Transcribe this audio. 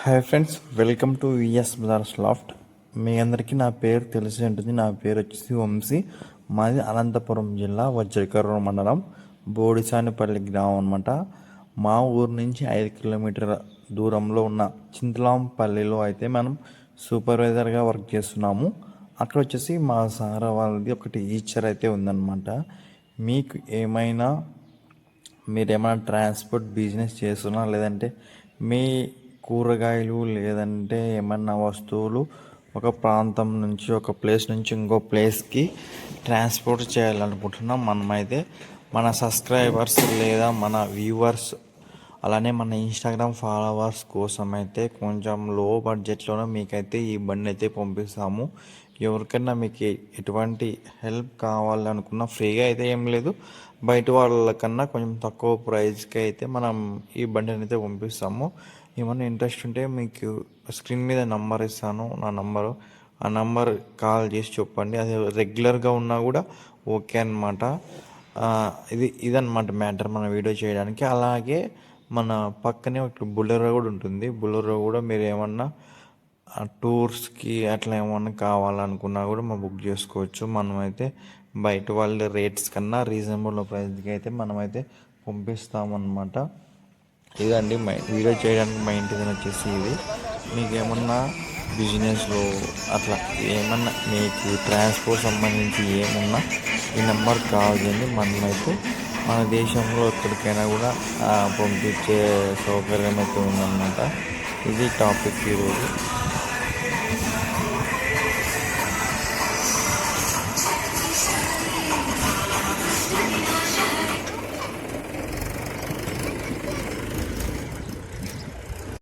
Hi friends, welcome to VS bazaars loft. మీ అందరికీ నా పేరు తెలిసి ఉంటుంది. నా పేరు వచ్చేసి వంశీ. మాది అనంతపురం జిల్లా వజ్రకర్ర మండలం బోడిసానిపల్లి గ్రామం అనమాట. మా ఊరు నుంచి 5 కిలోమీటర్ల దూరంలో ఉన్న చింతలాంపల్లిలో అయితే మనం సూపర్వైజర్గా వర్క్ చేస్తున్నాము. అక్కడ వచ్చేసి మా సార్ వాళ్ళది ఒకటి ఈచర్ అయితే ఉందన్నమాట. మీకు ఏమైనా మీరేమైనా ట్రాన్స్పోర్ట్ బిజినెస్ చేస్తున్నా, లేదంటే మీ కూరగాయలు లేదంటే ఏమన్నా వస్తువులు ఒక ప్రాంతం నుంచి ఒక ప్లేస్ నుంచి ఇంకో ప్లేస్కి ట్రాన్స్పోర్ట్ చేయాలనుకుంటున్నాం, మనమైతే మన సబ్స్క్రైబర్స్ లేదా మన వ్యూవర్స్ అలానే మన ఇన్స్టాగ్రామ్ ఫాలోవర్స్ కోసం అయితే కొంచెం లో బడ్జెట్లోనే మీకైతే ఈ బండి అయితే పంపిస్తాము. ఎవరికైనా మీకు ఎటువంటి హెల్ప్ కావాలనుకున్నా ఫ్రీగా అయితే ఏం లేదు, బయట వాళ్ళకన్నా కొంచెం తక్కువ ప్రైస్కి అయితే మనం ఈ బండిని అయితే పంపిస్తాము. ఏమన్నా ఇంట్రెస్ట్ ఉంటే మీకు స్క్రీన్ మీద నంబర్ ఇస్తాను, నా నంబరు. ఆ నంబర్ కాల్ చేసి చెప్పండి. అది రెగ్యులర్గా ఉన్నా కూడా ఓకే అనమాట. ఇదన్నమాట మ్యాటర్ మన వీడియో చేయడానికి. అలాగే మన పక్కనే ఒక బులెరో కూడా ఉంటుంది. బులెరో కూడా మీరు ఏమన్నా టూర్స్కి అట్లా ఏమన్నా కావాలనుకున్నా కూడా మనం బుక్ చేసుకోవచ్చు. మనమైతే బయట వాళ్ళ రేట్స్ కన్నా రీజనబుల్ ప్రైస్కి అయితే మనమైతే పంపిస్తామన్నమాట. ఇదండి వీడియో చేయడానికి మా ఇంటికి వచ్చేసి ఇది. మీకు ఏమన్నా బిజినెస్లో అట్లా ఏమన్నా మీకు ట్రాన్స్పోర్ట్ సంబంధించి ఏమున్నా ఈ నెంబర్ కాల్ చేయండి. మనమైతే మన దేశంలో ఎక్కడికైనా కూడా పంపించే సౌకర్యం అయితే ఉందన్నమాట. ఇది టాపిక్ ఈరోజు.